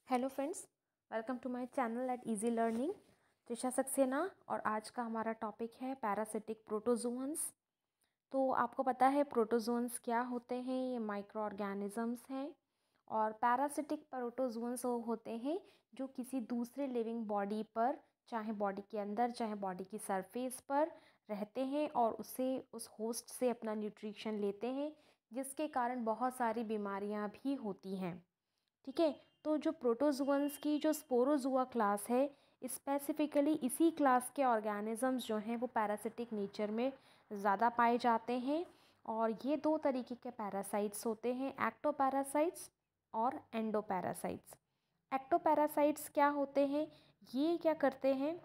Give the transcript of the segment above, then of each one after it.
Hello friends, welcome to my channel at easy learning. Trisha Saxena और आज का हमारा टॉपिक है पैरासिटिक प्रोटोजोअन्स। तो आपको पता है प्रोटोजोअन्स क्या होते हैं? ये माइक्रो ऑर्गेनिजम्स हैं। और पैरासिटिक प्रोटोजोअन्स वो होते हैं जो किसी दूसरे लिविंग बॉडी पर, चाहे बॉडी के अंदर चाहे बॉडी की सरफेस पर रहते हैं और उससे उस होस्ट से अपना न्यूट्रिशन लेते हैं, जिसके कारण बहुत सारी बीमारियां भी होती हैं। ठीक है। तो जो प्रोटोजुअन्स की जो स्पोरोजुआ क्लास है, स्पेसिफिकली इसी क्लास के ऑर्गेनिजम्स जो हैं वो पैरासिटिक नेचर में ज़्यादा पाए जाते हैं। और ये दो तरीके के पैरासाइट्स होते हैं, एक्टोपैरासाइट्स और एंडोपैरासाइट्स। एक्टोपैरासाइट्स क्या होते हैं? ये क्या करते हैं,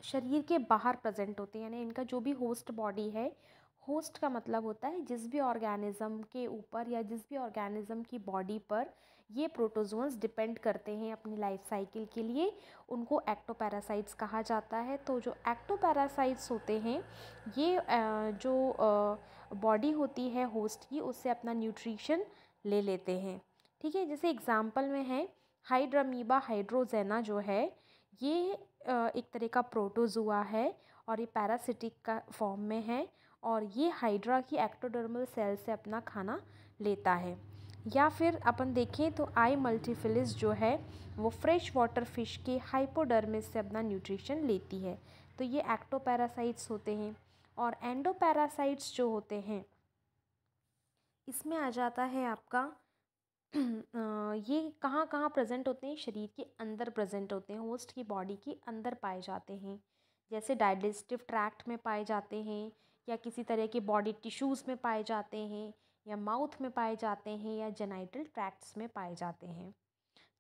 शरीर के बाहर प्रेजेंट होते हैं, यानी इनका जो भी होस्ट बॉडी है, होस्ट का मतलब होता है जिस भी ऑर्गेनिज्म के ऊपर या जिस भी ऑर्गेनिज्म की बॉडी पर ये प्रोटोजोन्स डिपेंड करते हैं अपनी लाइफ साइकिल के लिए, उनको एक्टोपैरासाइट्स कहा जाता है। तो जो एक्टोपैरासाइट्स होते हैं ये जो बॉडी होती है होस्ट की, उससे अपना न्यूट्रिशन ले लेते हैं। ठीक है। जैसे एग्जाम्पल में है हाइड्रामीबा हाइड्रोजेना, जो है ये एक तरह का प्रोटोजुआ है और ये पैरासिटिक का फॉर्म में है और ये हाइड्रा की एक्टोडर्मल सेल से अपना खाना लेता है। या फिर अपन देखें तो आई मल्टीफिलिस जो है वो फ्रेश वाटर फिश के हाइपोडर्मिस से अपना न्यूट्रिशन लेती है। तो ये एक्टोपैरासाइट्स होते हैं। और एंडोपैरासाइट्स जो होते हैं, इसमें आ जाता है आपका ये कहाँ कहाँ प्रेजेंट होते हैं? शरीर के अंदर प्रेजेंट होते हैं, होस्ट की बॉडी के अंदर पाए जाते हैं। जैसे डाइजेस्टिव ट्रैक्ट में पाए जाते हैं, या किसी तरह के बॉडी टिश्यूज़ में पाए जाते हैं, या माउथ में पाए जाते हैं, या जेनाइटल ट्रैक्ट्स में पाए जाते हैं।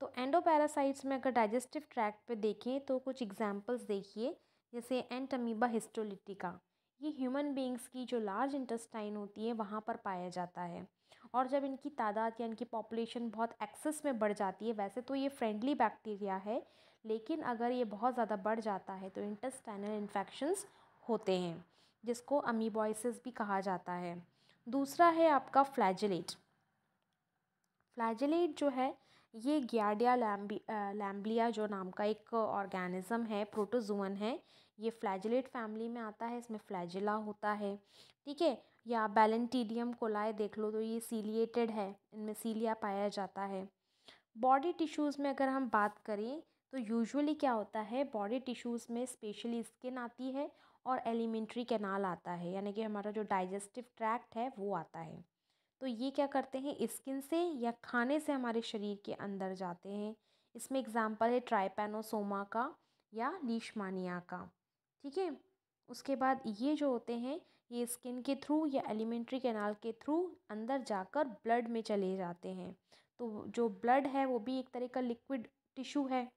तो एंडोपैरासाइट्स में अगर डाइजेस्टिव ट्रैक्ट पे देखें तो कुछ एग्जांपल्स देखिए। जैसे एंटमीबा हिस्टोलिटिका, ये ह्यूमन बींग्स की जो लार्ज इंटेस्टाइन होती है वहाँ पर पाया जाता है। और जब इनकी तादाद या इनकी पॉपुलेशन बहुत एक्सेस में बढ़ जाती है, वैसे तो ये फ्रेंडली बैक्टीरिया है, लेकिन अगर ये बहुत ज़्यादा बढ़ जाता है तो इंटेस्टाइनल इन्फेक्शंस होते हैं, जिसको अमीबॉइसिस भी कहा जाता है। दूसरा है आपका फ्लैजेलेट। फ्लैजेलेट जो है ये गियार्डिया लैम्ब्लिया जो नाम का एक ऑर्गेनिज्म है, प्रोटोजुअन है। ये फ्लैजेलेट फैमिली में आता है, इसमें फ्लैजिला होता है। ठीक है। या बैलेंटीडियम कोलाए देख लो तो ये सीलिएटेड है, इनमें सीलिया पाया जाता है। बॉडी टिश्यूज़ में अगर हम बात करें तो यूजुअली क्या होता है, बॉडी टिश्यूज़ में स्पेशली स्किन आती है और एलिमेंट्री कैनाल आता है, यानी कि हमारा जो डाइजेस्टिव ट्रैक्ट है वो आता है। तो ये क्या करते हैं, स्किन से या खाने से हमारे शरीर के अंदर जाते हैं। इसमें एग्जाम्पल है ट्राइपैनोसोमा का या लीशमानिया का। ठीक है। उसके बाद ये जो होते हैं ये स्किन के थ्रू या एलिमेंट्री कैनाल के थ्रू अंदर जाकर ब्लड में चले जाते हैं। तो जो ब्लड है वो भी एक तरह का लिक्विड टिश्यू है।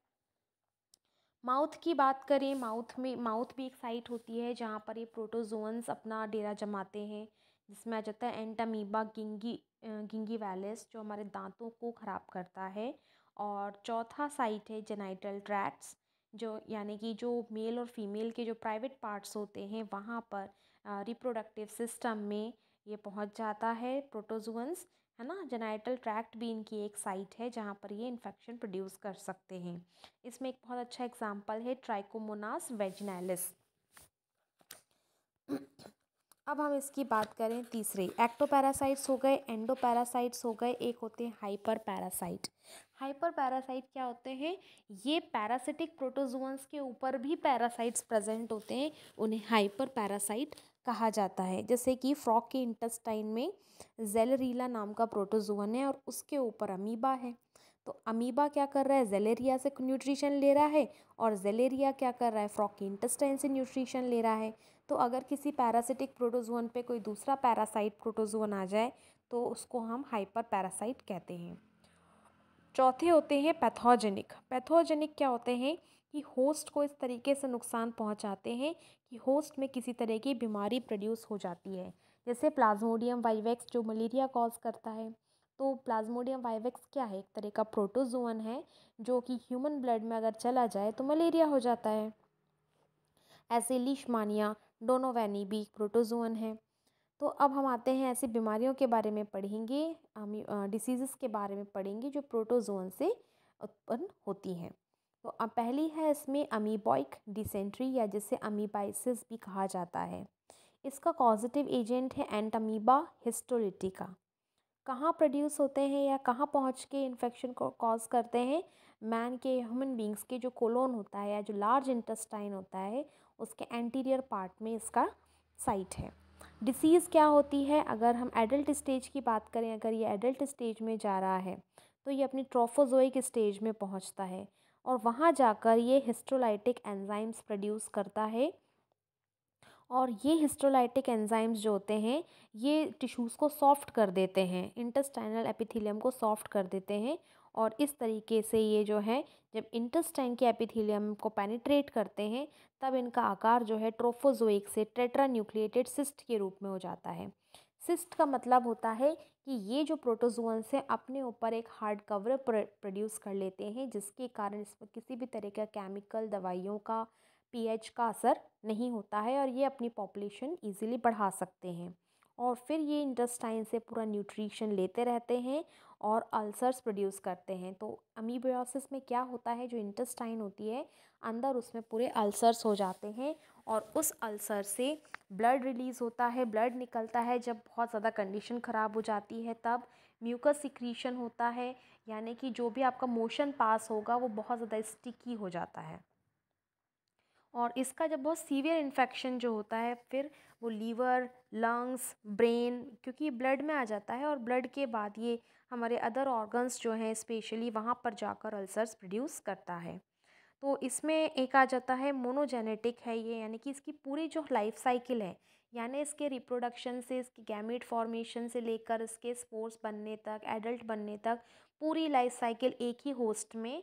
माउथ की बात करें, माउथ भी एक साइट होती है जहाँ पर ये प्रोटोजोअन्स अपना डेरा जमाते हैं, जिसमें आ जाता है एंटामीबा गिंगी वैलिस, जो हमारे दांतों को ख़राब करता है। और चौथा साइट है जेनाइटल ट्रैक्ट्स, जो यानी कि जो मेल और फीमेल के जो प्राइवेट पार्ट्स होते हैं वहाँ पर रिप्रोडक्टिव सिस्टम में ये पहुँच जाता है प्रोटोजोअन्स, है ना। जेनाइटल ट्रैक्ट भी इनकी एक साइट है जहाँ पर ये इन्फेक्शन प्रोड्यूस कर सकते हैं। इसमें एक बहुत अच्छा एग्जाम्पल है ट्राइकोमोनास वेजिनैलिस। अब हम इसकी बात करें तीसरे, एक्टोपैरासाइट्स हो गए, एंडोपैरासाइट्स हो गए, एक होते हैं हाइपर पैरासाइट। हाइपर पैरासाइट क्या होते हैं? ये पैरासिटिक प्रोटोजुअन्स के ऊपर भी पैरासाइट्स प्रेजेंट होते हैं, उन्हें हाइपर पैरासाइट कहा जाता है। जैसे कि फ्रॉग के इंटेस्टाइन में जेलरीला नाम का प्रोटोजुअन है और उसके ऊपर अमीबा है। तो अमीबा क्या कर रहा है, जेलेरिया से न्यूट्रिशन ले रहा है, और जेलेरिया क्या कर रहा है, फ्रॉग के इंटेस्टाइन से न्यूट्रिशन ले रहा है। तो अगर किसी पैरासिटिक प्रोटोजुअन पे कोई दूसरा पैरासाइट प्रोटोजुअन आ जाए तो उसको हम हाइपर पैरासाइट कहते हैं। चौथे होते हैं पैथोजेनिक। पैथोजेनिक क्या होते हैं कि होस्ट को इस तरीके से नुकसान पहुंचाते हैं कि होस्ट में किसी तरह की बीमारी प्रोड्यूस हो जाती है। जैसे प्लाज्मोडियम वाइवेक्स जो मलेरिया कॉज करता है। तो प्लाज्मोडियम वाइवेक्स क्या है, एक तरह का प्रोटोजुअन है जो कि ह्यूमन ब्लड में अगर चला जाए तो मलेरिया हो जाता है। ऐसे लीशमानिया डोनोवेनी भी प्रोटोजुअन है। तो अब हम आते हैं ऐसी बीमारियों के बारे में पढ़ेंगे, डिसीज़ेस के बारे में पढ़ेंगे जो प्रोटोज़ोन से उत्पन्न होती हैं। तो अब पहली है इसमें अमीबॉइक डिसेंट्री, या जिसे अमीबाइसिस भी कहा जाता है। इसका कॉजेटिव एजेंट है एंटमीबा हिस्टोलिटिका। कहाँ प्रोड्यूस होते हैं या कहाँ पहुँच के इन्फेक्शन को कॉज करते हैं? मैन के, ह्यूमन बींग्स के जो कोलोन होता है या जो लार्ज इंटेस्टाइन होता है, उसके एंटीरियर पार्ट में इसका साइट है। डिसीज़ क्या होती है? अगर हम एडल्ट स्टेज की बात करें, अगर ये एडल्ट स्टेज में जा रहा है तो ये अपनी ट्रोफोजोइक स्टेज में पहुंचता है और वहां जाकर ये हिस्टोलाइटिक एंजाइम्स प्रोड्यूस करता है। और ये हिस्टोलाइटिक एंजाइम्स जो होते हैं ये टिश्यूज़ को सॉफ्ट कर देते हैं, इंटेस्टाइनल एपिथेलियम को सॉफ्ट कर देते हैं। और इस तरीके से ये जो है, जब इंटेस्टाइन के एपिथेलियम को पेनिट्रेट करते हैं तब इनका आकार जो है ट्रोफोजोइक से टेट्रा न्यूक्लिएटेड सिस्ट के रूप में हो जाता है। सिस्ट का मतलब होता है कि ये जो प्रोटोजोन्स हैं अपने ऊपर एक हार्ड कवर प्रोड्यूस कर लेते हैं, जिसके कारण इस पर किसी भी तरह का केमिकल, दवाइयों का, पीएच का असर नहीं होता है और ये अपनी पॉपुलेशन इजीली बढ़ा सकते हैं। और फिर ये इंटेस्टाइन से पूरा न्यूट्रिशन लेते रहते हैं और अल्सर्स प्रोड्यूस करते हैं। तो अमीबियोसिस में क्या होता है, जो इंटेस्टाइन होती है अंदर उसमें पूरे अल्सर्स हो जाते हैं और उस अल्सर से ब्लड रिलीज़ होता है, ब्लड निकलता है। जब बहुत ज़्यादा कंडीशन ख़राब हो जाती है तब म्यूकस सिक्रीशन होता है, यानी कि जो भी आपका मोशन पास होगा वो बहुत ज़्यादा स्टिकी हो जाता है। और इसका जब बहुत सीवियर इन्फेक्शन जो होता है फिर वो लीवर, लंग्स, ब्रेन, क्योंकि ब्लड में आ जाता है और ब्लड के बाद ये हमारे अदर ऑर्गन्स जो हैं स्पेशली वहाँ पर जाकर अल्सर्स प्रोड्यूस करता है। तो इसमें एक आ जाता है मोनोजेनेटिक है ये, यानी कि इसकी पूरी जो लाइफ साइकिल है, यानी इसके रिप्रोडक्शन से, इसकी गैमेट फॉर्मेशन से लेकर इसके स्पोर्स बनने तक, एडल्ट बनने तक, पूरी लाइफ साइकिल एक ही होस्ट में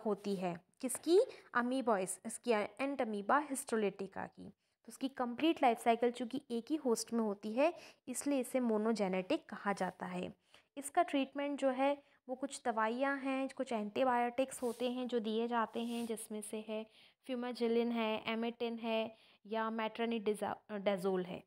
होती है। किसकी? अमीबॉइस, इसकी एंटमीबा हिस्टोलिटिका की। तो उसकी कंप्लीट लाइफ साइकिल चूँकि एक ही होस्ट में होती है इसलिए इसे मोनोजेनेटिक कहा जाता है। इसका ट्रीटमेंट जो है वो कुछ दवाइयाँ हैं, कुछ एंटीबायोटिक्स होते हैं जो दिए जाते हैं, जिसमें से है फ्यूमाजिलिन है, एमेटिन है या मेट्रोनिडाज़ोल है।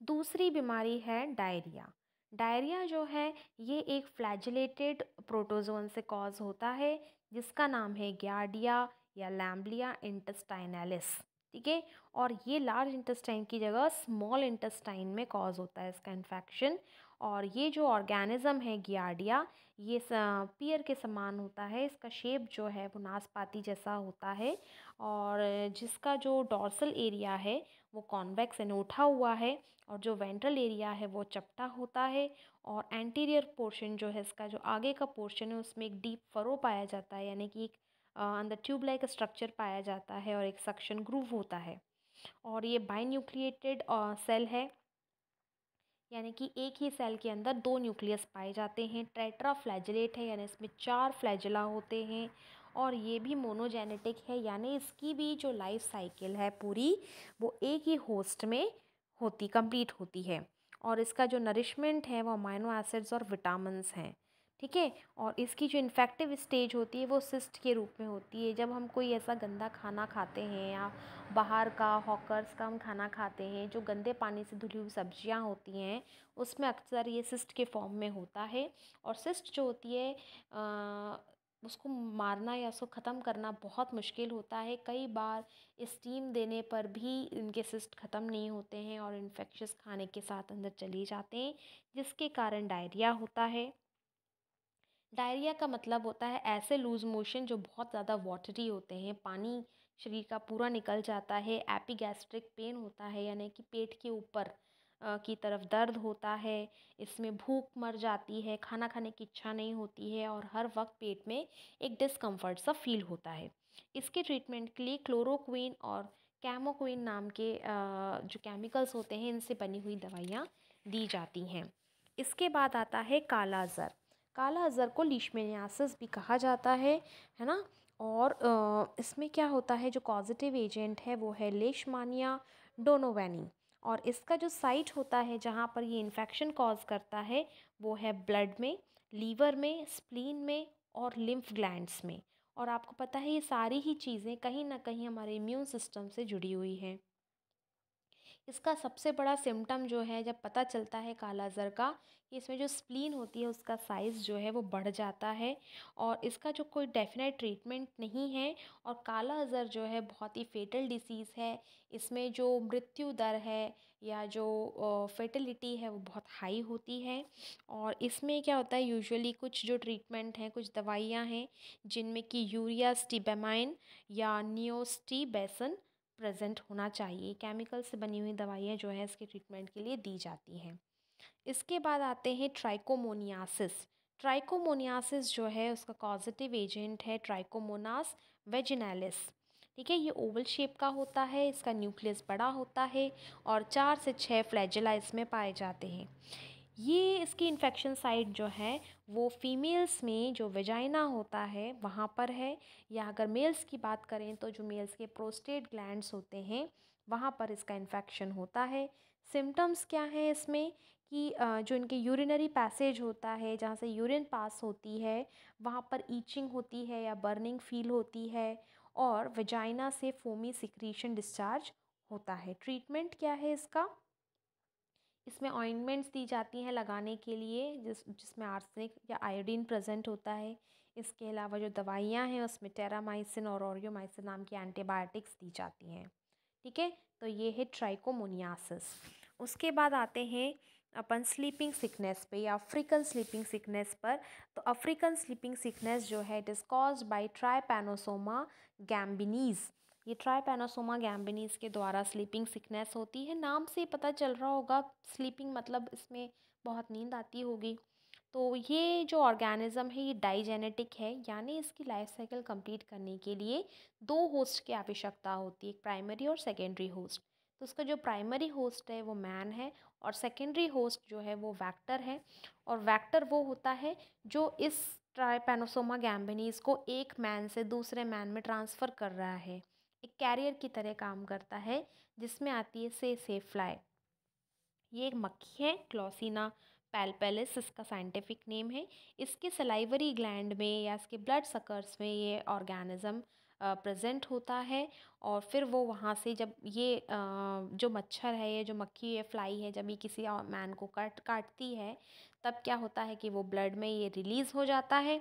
दूसरी बीमारी है डायरिया। डायरिया जो है ये एक फ्लैजिलेटेड प्रोटोजोन से कॉज होता है जिसका नाम है गियार्डिया या लैम्ब्लिया इंटेस्टाइनलिस। ठीक है, और ये लार्ज इंटेस्टाइन की जगह स्मॉल इंटेस्टाइन में कॉज होता है इसका इन्फेक्शन। और ये जो ऑर्गेनिज्म है गियार्डिया, ये पियर के समान होता है, इसका शेप जो है वो नाशपाती जैसा होता है और जिसका जो डॉर्सल एरिया है वो कॉन्वेक्स यानी उठा हुआ है और जो वेंट्रल एरिया है वो चपटा होता है। और एंटीरियर पोर्शन जो है इसका, जो आगे का पोर्शन है उसमें एक डीप फरो पाया जाता है, यानी कि एक अंदर ट्यूब लाइक स्ट्रक्चर पाया जाता है और एक सक्शन ग्रूव होता है। और ये बाइन्यूक्लिएटेड सेल है, यानी कि एक ही सेल के अंदर दो न्यूक्लियस पाए जाते हैं। टेट्रा फ्लैजिलेट है, यानी इसमें 4 फ्लैजिला होते हैं। और ये भी मोनोजेनेटिक है, यानी इसकी भी जो लाइफ साइकिल है पूरी वो एक ही होस्ट में कंप्लीट होती है। और इसका जो नरिशमेंट है वो अमाइनो एसिड्स और विटामिन्स हैं। ठीक है, और इसकी जो इन्फेक्टिव स्टेज होती है वो सिस्ट के रूप में होती है। जब हम कोई ऐसा गंदा खाना खाते हैं या बाहर का, हॉकर्स का हम खाना खाते हैं, जो गंदे पानी से धुली हुई सब्जियां होती हैं उसमें अक्सर ये सिस्ट के फॉर्म में होता है। और सिस्ट जो होती है उसको मारना या उसको ख़त्म करना बहुत मुश्किल होता है। कई बार स्टीम देने पर भी इनके सिस्ट ख़त्म नहीं होते हैं और इन्फेक्शस खाने के साथ अंदर चले जाते हैं, जिसके कारण डायरिया होता है। डायरिया का मतलब होता है ऐसे लूज़ मोशन जो बहुत ज़्यादा वाटरी होते हैं, पानी शरीर का पूरा निकल जाता है। एपिगैस्ट्रिक पेन होता है, यानी कि पेट के ऊपर की तरफ दर्द होता है। इसमें भूख मर जाती है, खाना खाने की इच्छा नहीं होती है और हर वक्त पेट में एक डिस्कम्फर्ट सा फील होता है। इसके ट्रीटमेंट के लिए क्लोरोक्विन और कैमोक्विन नाम के जो केमिकल्स होते हैं इनसे बनी हुई दवाइयाँ दी जाती हैं। इसके बाद आता है काला ज़र। काला अज़र को लीशमैनियासिस भी कहा जाता है ना। और इसमें क्या होता है, जो कॉजेटिव एजेंट है वो है लेशमानिया डोनोवेनी। और इसका जो साइट होता है जहाँ पर ये इन्फेक्शन कॉज करता है वो है ब्लड में, लीवर में, स्प्लीन में और लिम्फ ग्लैंड्स में। और आपको पता है ये सारी ही चीज़ें कहीं ना कहीं हमारे इम्यून सिस्टम से जुड़ी हुई हैं। इसका सबसे बड़ा सिम्पटम जो है जब पता चलता है कालाज़र का, कि इसमें जो स्प्लीन होती है उसका साइज़ जो है वो बढ़ जाता है और इसका जो कोई डेफिनेट ट्रीटमेंट नहीं है। और कालाज़र जो है बहुत ही फेटल डिसीज़ है। इसमें जो मृत्यु दर है या जो फेटिलिटी है वो बहुत हाई होती है। और इसमें क्या होता है, यूजुअली कुछ जो ट्रीटमेंट हैं, कुछ दवाइयाँ हैं जिनमें कि यूरिया स्टिबामाइन या नियोस्टिबेसन प्रेजेंट होना चाहिए। केमिकल से बनी हुई दवाइयाँ जो है इसके ट्रीटमेंट के लिए दी जाती हैं। इसके बाद आते हैं ट्राइकोमोनियासिस। ट्राइकोमोनियासिस जो है उसका कॉजेटिव एजेंट है ट्राइकोमोनास वेजिनैलिस। ठीक है, ये ओवल शेप का होता है, इसका न्यूक्लियस बड़ा होता है और 4 से 6 फ्लैजेला इसमें पाए जाते हैं। ये इसकी इन्फेक्शन साइट जो है वो फीमेल्स में जो वेजाइना होता है वहाँ पर है, या अगर मेल्स की बात करें तो जो मेल्स के प्रोस्टेट ग्लैंड्स होते हैं वहाँ पर इसका इन्फेक्शन होता है। सिम्टम्स क्या हैं इसमें कि जो इनके यूरिनरी पैसेज होता है, जहाँ से यूरिन पास होती है, वहाँ पर ईचिंग होती है या बर्निंग फील होती है और वेजाइना से फोमी सिक्रीशन डिस्चार्ज होता है। ट्रीटमेंट क्या है इसका? इसमें ऑइंटमेंट्स दी जाती हैं लगाने के लिए जिसमें आर्सेनिक या आयोडीन प्रेजेंट होता है। इसके अलावा जो दवाइयाँ हैं उसमें टेरामाइसिन और ओरियोमाइसिन नाम की एंटीबायोटिक्स दी जाती हैं। ठीक है, तो ये है ट्राइकोमोनियासिस। उसके बाद आते हैं अपन स्लीपिंग सिकनेस पे या अफ्रीकन स्लीपिंग सिकनेस पर। तो अफ्रीकन स्लीपिंग सिकनेस जो है it is caused by trypanosoma गैम्बिनीज। ये ट्राइपैनोसोमा गैम्बिनीज के द्वारा स्लीपिंग सिकनेस होती है। नाम से पता चल रहा होगा, स्लीपिंग मतलब इसमें बहुत नींद आती होगी। तो ये जो ऑर्गेनिज्म है ये डाइजेनेटिक है, यानी इसकी लाइफ साइकिल कंप्लीट करने के लिए 2 होस्ट की आवश्यकता होती है, एक प्राइमरी और सेकेंडरी होस्ट। तो उसका जो प्राइमरी होस्ट है वो मैन है और सेकेंडरी होस्ट जो है वो वैक्टर है। और वैक्टर वो होता है जो इस ट्राइपैनोसोमा गैम्बिनीज को एक मैन से दूसरे मैन में ट्रांसफ़र कर रहा है, एक कैरियर की तरह काम करता है, जिसमें आती है से फ्लाई। ये एक मक्खी है, क्लोसिना पैल्पेलिस इसका साइंटिफिक नेम है। इसके सलाइवरी ग्लैंड में या इसके ब्लड सकर्स में ये ऑर्गेनिज्म प्रेजेंट होता है। और फिर वो वहाँ से जब ये जो मच्छर है, ये जो मक्खी है, फ्लाई है, जब ये किसी मैन को काटती है तब क्या होता है कि वो ब्लड में ये रिलीज़ हो जाता है।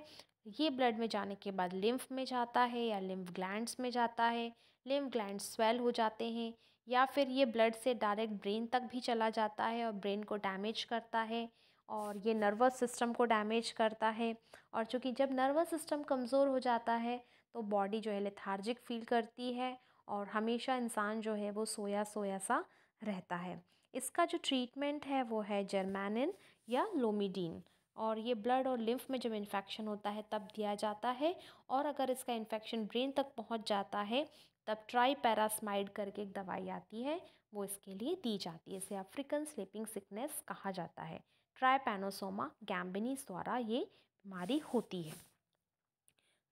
ये ब्लड में जाने के बाद लिम्फ में जाता है या लिम्फ ग्लैंड्स में जाता है। लिम्फ ग्लैंड्स स्वेल हो जाते हैं या फिर ये ब्लड से डायरेक्ट ब्रेन तक भी चला जाता है और ब्रेन को डैमेज करता है और ये नर्वस सिस्टम को डैमेज करता है। और चूँकि जब नर्वस सिस्टम कमज़ोर हो जाता है तो बॉडी जो है लेथार्जिक फील करती है और हमेशा इंसान जो है वो सोया सोया सा रहता है। इसका जो ट्रीटमेंट है वो है जर्मानिन या लोमिडीन। और ये ब्लड और लिम्फ में जब इन्फेक्शन होता है तब दिया जाता है। और अगर इसका इन्फेक्शन ब्रेन तक पहुंच जाता है तब ट्राईपैरास्माइड करके एक दवाई आती है, वो इसके लिए दी जाती है। इसे अफ्रीकन स्लीपिंग सिकनेस कहा जाता है। ट्राइपैनोसोमा गैम्बिनीज द्वारा ये बीमारी होती है।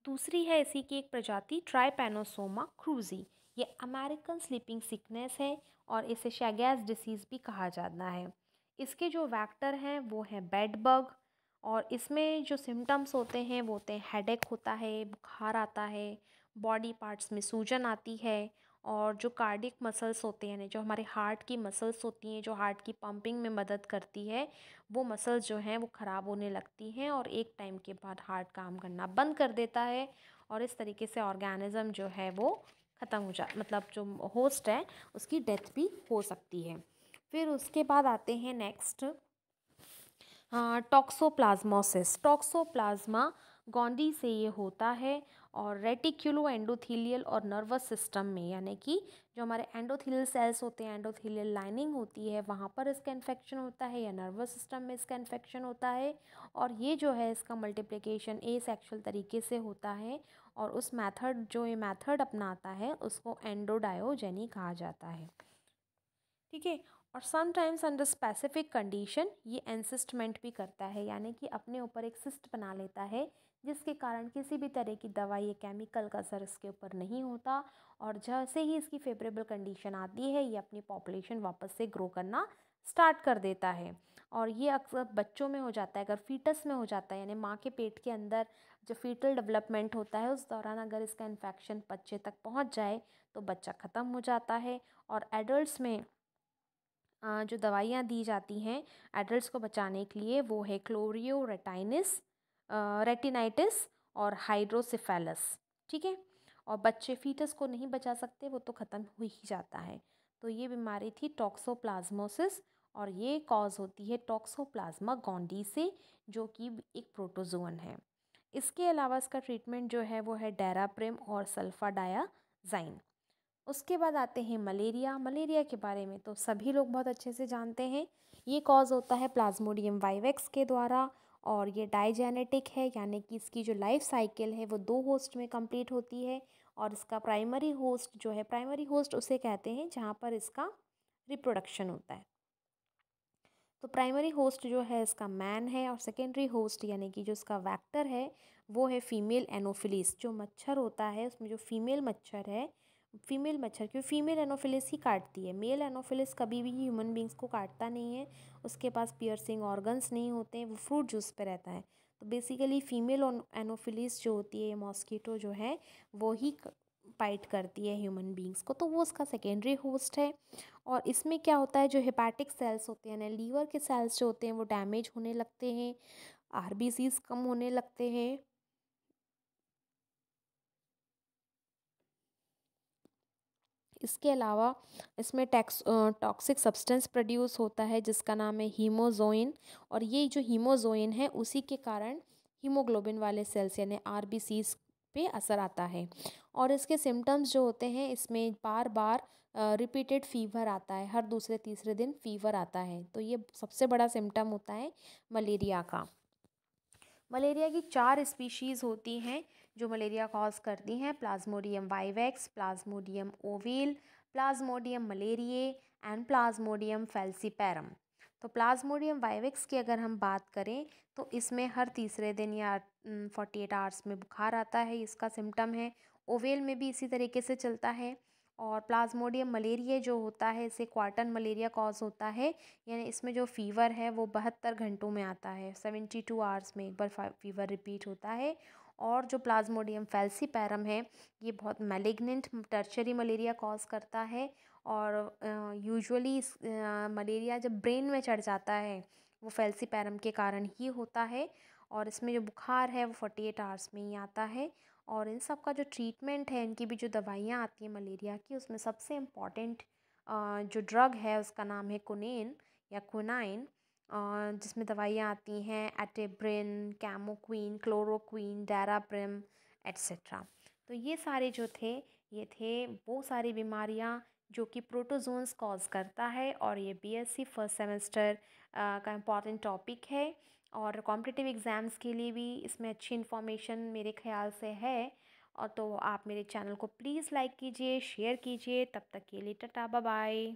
दूसरी है इसी की एक प्रजाति ट्राइपैनोसोमा क्रूजी। ये अमेरिकन स्लीपिंग सिकनेस है और इसे शैगैस डिसीज़ भी कहा जाता है। इसके जो वैक्टर हैं वो हैं बेड बग। और इसमें जो सिम्टम्स होते हैं वो होते हैं हेडेक होता है, बुखार आता है, बॉडी पार्ट्स में सूजन आती है और जो कार्डियक मसल्स होते हैं, जो हमारे हार्ट की मसल्स होती हैं, जो हार्ट की पंपिंग में मदद करती है, वो मसल्स जो हैं वो ख़राब होने लगती हैं और एक टाइम के बाद हार्ट काम करना बंद कर देता है और इस तरीके से ऑर्गेनिज्म जो है वो ख़त्म हो मतलब जो होस्ट है उसकी डेथ भी हो सकती है। फिर उसके बाद आते हैं नेक्स्ट टॉक्सोप्लाज्मोसिस। टॉक्सोप्लाज्मा गोंडी से ये होता है और रेटिक्यूलो एंडोथीलियल और नर्वस सिस्टम में, यानी कि जो हमारे एंडोथीलियल सेल्स होते हैं, एंडोथीलियल लाइनिंग होती है, वहाँ पर इसका इन्फेक्शन होता है या नर्वस सिस्टम में इसका इन्फेक्शन होता है। और ये जो है इसका मल्टीप्लिकेशन एसेक्सुअल तरीके से होता है और उस मेथड जो ये मेथड अपनाता है उसको एंडोडायोजेनी कहा जाता है। ठीक है, और समटाइम्स अंडर स्पेसिफिक कंडीशन ये एनसिस्टमेंट भी करता है, यानी कि अपने ऊपर एक सिस्ट बना लेता है जिसके कारण किसी भी तरह की दवाई या केमिकल का असर इसके ऊपर नहीं होता। और जैसे ही इसकी फेवरेबल कंडीशन आती है ये अपनी पॉपुलेशन वापस से ग्रो करना स्टार्ट कर देता है। और ये अक्सर बच्चों में हो जाता है, अगर फीटस में हो जाता है, यानी माँ के पेट के अंदर जो फीटल डेवलपमेंट होता है उस दौरान अगर इसका इन्फेक्शन बच्चे तक पहुँच जाए तो बच्चा ख़त्म हो जाता है। और एडल्ट्स में जो दवाइयाँ दी जाती हैं एडल्ट्स को बचाने के लिए वो है क्लोरियोरेटाइनिस, रेटिनाइटिस और हाइड्रोसिफेलस। ठीक है, और बच्चे फीटस को नहीं बचा सकते, वो तो ख़त्म हो ही जाता है। तो ये बीमारी थी टॉक्सोप्लाज्मोसिस और ये कॉज होती है टॉक्सोप्लाज्मा गोंडी से, जो कि एक प्रोटोजोन है। इसके अलावा इसका ट्रीटमेंट जो है वो है डेराप्रिम और सल्फाडायाजाइन। उसके बाद आते हैं मलेरिया। मलेरिया के बारे में तो सभी लोग बहुत अच्छे से जानते हैं। ये कॉज होता है प्लाज्मोडियम वाइवेक्स के द्वारा और ये डाइजेनेटिक है, यानी कि इसकी जो लाइफ साइकिल है वो 2 होस्ट में कंप्लीट होती है। और इसका प्राइमरी होस्ट जो है, प्राइमरी होस्ट उसे कहते हैं जहाँ पर इसका रिप्रोडक्शन होता है। तो प्राइमरी होस्ट जो है इसका मैन है और सेकेंडरी होस्ट यानी कि जो इसका वेक्टर है वो है फीमेल एनोफिलिस। जो मच्छर होता है उसमें जो फीमेल मच्छर है, फीमेल मच्छर क्यों, फीमेल एनोफिलिस ही काटती है। मेल एनोफिलिस कभी भी ह्यूमन बींग्स को काटता नहीं है, उसके पास पियर्सिंग ऑर्गन्स नहीं होते हैं, वो फ्रूट जूस पे रहता है। तो बेसिकली फीमेल एनोफिलिस जो होती है, मॉस्किटो जो है वो ही बाइट करती है ह्यूमन बींग्स को, तो वो उसका सेकेंडरी होस्ट है। और इसमें क्या होता है, जो हेपाटिक सेल्स होते हैं ना, लीवर के सेल्स जो होते हैं वो डैमेज होने लगते हैं, आरबीसीज कम होने लगते हैं। इसके अलावा इसमें टॉक्सिक सब्सटेंस प्रोड्यूस होता है जिसका नाम है हीमोजोइन, और ये जो हीमोजोइन है उसी के कारण हीमोग्लोबिन वाले सेल्स यानी आरबीसीज पे असर आता है। और इसके सिम्टम्स जो होते हैं, इसमें बार बार रिपीटेड फीवर आता है, हर दूसरे तीसरे दिन फीवर आता है। तो ये सबसे बड़ा सिम्टम होता है मलेरिया का। मलेरिया की 4 स्पीशीज़ होती हैं जो मलेरिया कॉज करती हैं: plasmodium vivax, plasmodium ovale, plasmodium malariae and plasmodium falciparum. तो प्लाज्मोडियम वाइवेक्स की अगर हम बात करें तो इसमें हर तीसरे दिन या 48 आवर्स में बुखार आता है, इसका सिम्टम है। ओवेल में भी इसी तरीके से चलता है। और प्लाज्मोडियम मलेरिया जो होता है, इसे क्वार्टन मलेरिया कॉज होता है, यानी इसमें जो फीवर है वो 72 घंटों में आता है, 72 आवर्स में एक बार फीवर रिपीट होता है। और जो प्लाज्मोडियम फैल्सीपैरम है ये बहुत मैलिग्नेंट टर्शरी मलेरिया कॉज करता है। और यूजुअली मलेरिया जब ब्रेन में चढ़ जाता है वो फैल्सीपैरम के कारण ही होता है। और इसमें जो बुखार है वो 48 आवर्स में ही आता है। और इन सब का जो ट्रीटमेंट है, इनकी भी जो दवाइयाँ आती हैं मलेरिया की, उसमें सबसे इम्पॉर्टेंट जो ड्रग है उसका नाम है कुनेन या कुनाइन, जिसमें दवाइयाँ आती हैं एटेब्रिन, कैमोक्विन, क्लोरोक्विन, डेराप्रिम एट्सेट्रा। तो ये सारे जो थे, ये थे वो सारी बीमारियाँ जो कि प्रोटोजोन्स कॉज करता है। और ये बीएससी फर्स्ट सेमेस्टर का इम्पॉर्टेंट टॉपिक है और कॉम्पिटिटिव एग्ज़ाम्स के लिए भी इसमें अच्छी इन्फॉर्मेशन मेरे ख्याल से है। और तो आप मेरे चैनल को प्लीज़ लाइक कीजिए, शेयर कीजिए। तब तक के लिए टाटा बाय बाय।